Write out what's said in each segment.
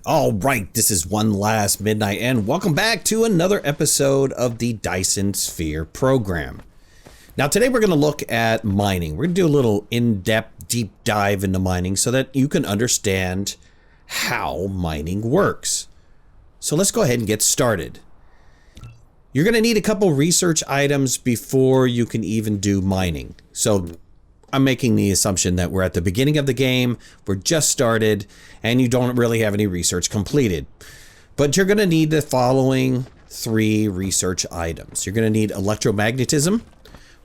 All right, this is OneLastMidnight, and welcome back to another episode of the Dyson Sphere Program. Now, today we're going to look at mining. We're going to do a little in-depth, deep dive into mining so that you can understand how mining works. So let's go ahead and get started. You're going to need a couple research items before you can even do mining. So I'm making the assumption that we're at the beginning of the game, we're just started, and you don't really have any research completed. But you're going to need the following three research items. You're going to need electromagnetism,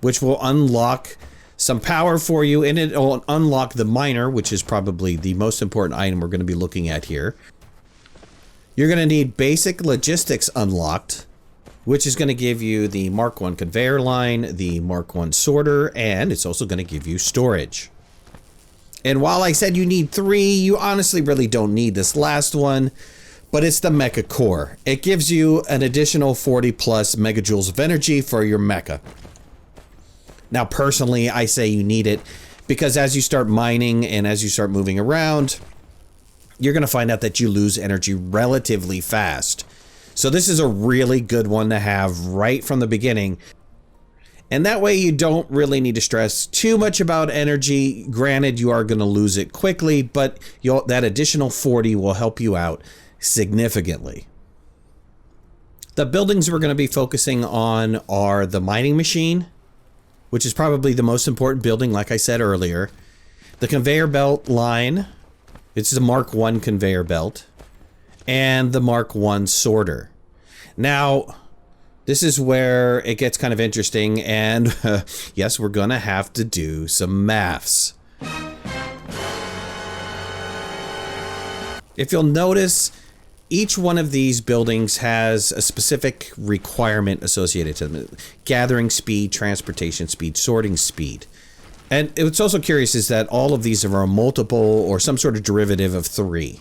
which will unlock some power for you, and it will unlock the miner, which is probably the most important item we're going to be looking at here. You're going to need basic logistics unlocked, which is going to give you the Mark 1 conveyor line, the Mark 1 sorter, and it's also going to give you storage. And while I said you need three, you honestly really don't need this last one, but it's the mecha core. It gives you an additional 40 plus megajoules of energy for your mecha. Now, personally, I say you need it because as you start mining and as you start moving around, you're going to find out that you lose energy relatively fast. So this is a really good one to have right from the beginning. And that way you don't really need to stress too much about energy. Granted, you are going to lose it quickly, but that additional 40 will help you out significantly. The buildings we're going to be focusing on are the mining machine, which is probably the most important building, like I said earlier. The conveyor belt line, it's the Mark 1 conveyor belt. And the Mark 1 sorter. Now, this is where it gets kind of interesting, and yes, we're gonna have to do some maths. If you'll notice, each one of these buildings has a specific requirement associated to them. Gathering speed, transportation speed, sorting speed. And what's also curious is that all of these are a multiple or some sort of derivative of 3.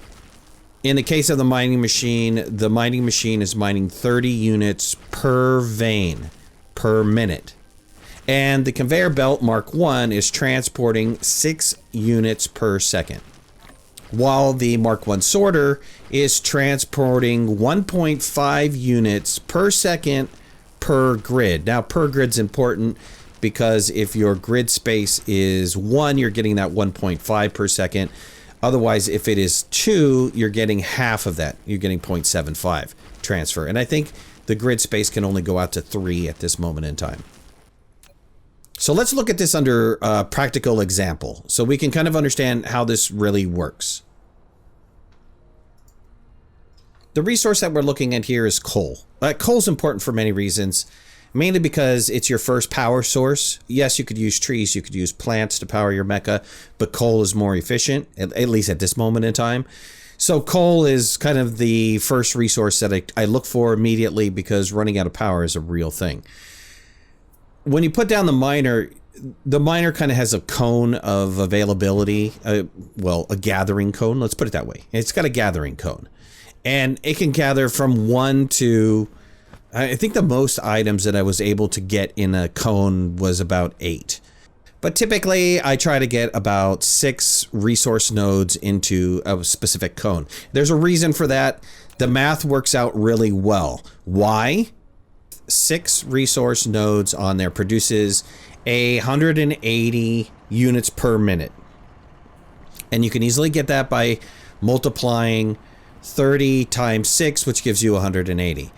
In the case of the mining machine is mining 30 units per vein per minute. And the conveyor belt Mark 1 is transporting 6 units per second. While the Mark 1 sorter is transporting 1.5 units per second per grid. Now, per grid's important because if your grid space is 1, you're getting that 1.5 per second. Otherwise, if it is 2, you're getting half of that. You're getting 0.75 transfer. And I think the grid space can only go out to 3 at this moment in time. So let's look at this under a practical example so we can kind of understand how this really works. The resource that we're looking at here is coal. Coal is important for many reasons. Mainly because it's your first power source. Yes, you could use trees, you could use plants to power your mecha, but coal is more efficient, at least at this moment in time. So coal is kind of the first resource that I look for immediately because running out of power is a real thing. When you put down the miner kind of has a cone of availability. Well, a gathering cone, let's put it that way. It's got a gathering cone. And it can gather from 1 to... I think the most items that I was able to get in a cone was about 8. But typically, I try to get about 6 resource nodes into a specific cone. There's a reason for that. The math works out really well. Why? 6 resource nodes on there produces 180 units per minute. And you can easily get that by multiplying 30 times 6, which gives you 180.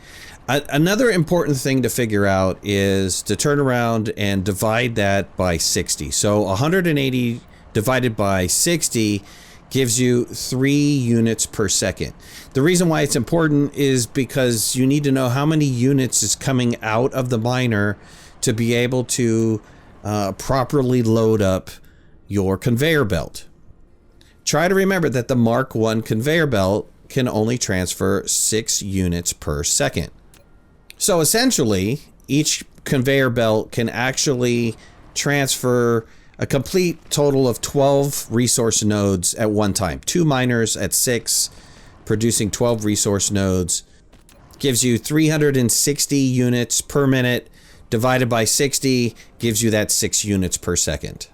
Another important thing to figure out is to turn around and divide that by 60. So 180 divided by 60 gives you 3 units per second. The reason why it's important is because you need to know how many units is coming out of the miner to be able to properly load up your conveyor belt. Try to remember that the Mark 1 conveyor belt can only transfer 6 units per second. So essentially, each conveyor belt can actually transfer a complete total of 12 resource nodes at one time. 2 miners at 6, producing 12 resource nodes, gives you 360 units per minute, divided by 60, gives you that 6 units per second.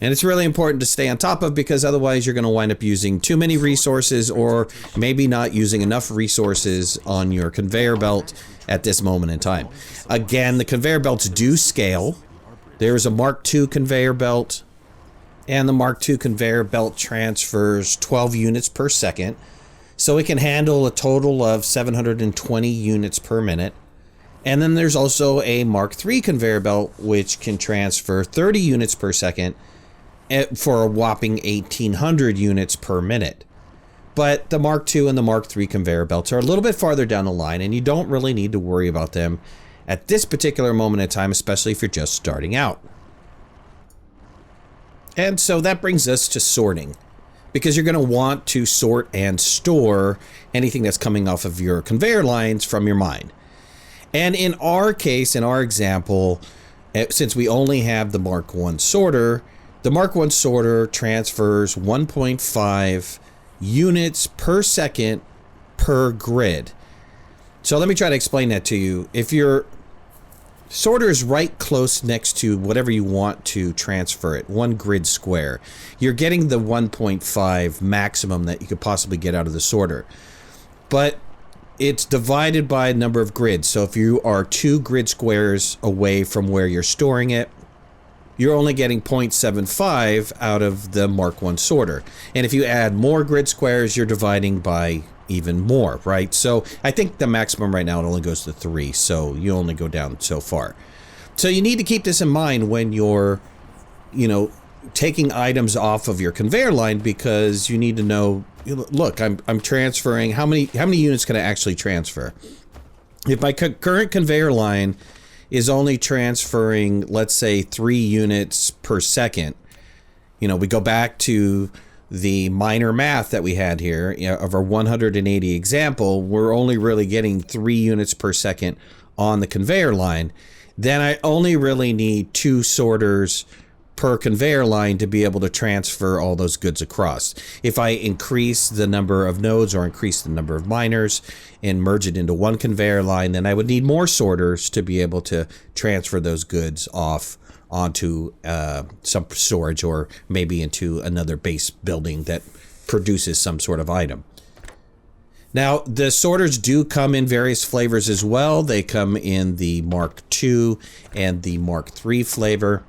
And it's really important to stay on top of, because otherwise you're going to wind up using too many resources, or maybe not using enough resources on your conveyor belt at this moment in time. Again, the conveyor belts do scale. There's a Mark II conveyor belt, and the Mark II conveyor belt transfers 12 units per second. So it can handle a total of 720 units per minute. And then there's also a Mark III conveyor belt, which can transfer 30 units per second for a whopping 1,800 units per minute. But the Mark II and the Mark III conveyor belts are a little bit farther down the line, and you don't really need to worry about them at this particular moment in time, especially if you're just starting out. And so that brings us to sorting, because you're going to want to sort and store anything that's coming off of your conveyor lines from your mine. And in our case, in our example, since we only have the Mark I sorter, the Mark I sorter transfers 1.5 units per second per grid. So let me try to explain that to you. If your sorter is right close next to whatever you want to transfer it, one grid square, you're getting the 1.5 maximum that you could possibly get out of the sorter. But it's divided by a number of grids. So if you are 2 grid squares away from where you're storing it, you're only getting 0.75 out of the Mark I sorter. And if you add more grid squares, you're dividing by even more, right? So I think the maximum right now, it only goes to 3. So you only go down so far. So you need to keep this in mind when you're, taking items off of your conveyor line, because you need to know, look, I'm transferring, how many units can I actually transfer? If my current conveyor line is only transferring, let's say, 3 units per second, we go back to the minor math that we had here, of our 180 example, we're only really getting 3 units per second on the conveyor line. Then I only really need 2 sorters per conveyor line to be able to transfer all those goods across. If I increase the number of nodes or increase the number of miners and merge it into one conveyor line, then I would need more sorters to be able to transfer those goods off onto some storage, or maybe into another base building that produces some sort of item. Now, the sorters do come in various flavors as well. They come in the Mark II and the Mark III flavor.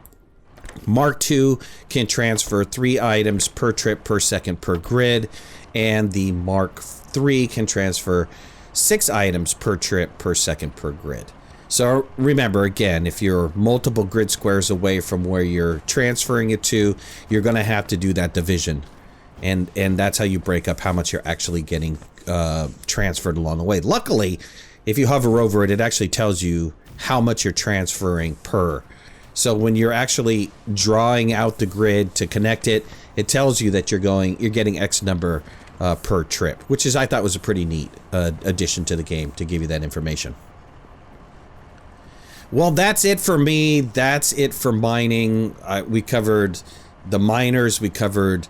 Mark II can transfer 3 items per trip per second per grid, and the Mark III can transfer 6 items per trip per second per grid. So remember, again, if you're multiple grid squares away from where you're transferring it to, you're going to have to do that division. And that's how you break up how much you're actually getting transferred along the way. Luckily, if you hover over it, it actually tells you how much you're transferring per. So when you're actually drawing out the grid to connect it, it tells you that you're getting X number per trip, which I thought was a pretty neat addition to the game to give you that information. Well, that's it for me. That's it for mining. We covered the miners, we covered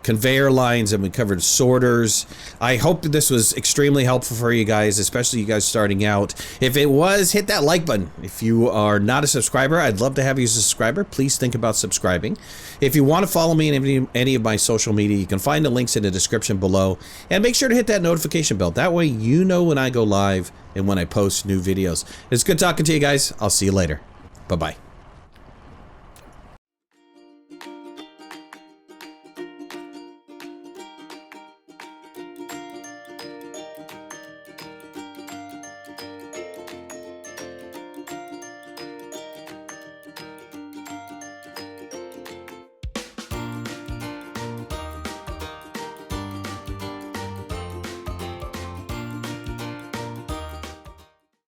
conveyor lines, and we covered sorters. I hope that this was extremely helpful for you guys, especially you guys starting out. If it was, hit that like button. If you are not a subscriber, I'd love to have you as a subscriber. Please think about subscribing. If you want to follow me in any of my social media, you can find the links in the description below, and make sure to hit that notification bell. That way you know when I go live and when I post new videos. It's good talking to you guys. I'll see you later. Bye-bye.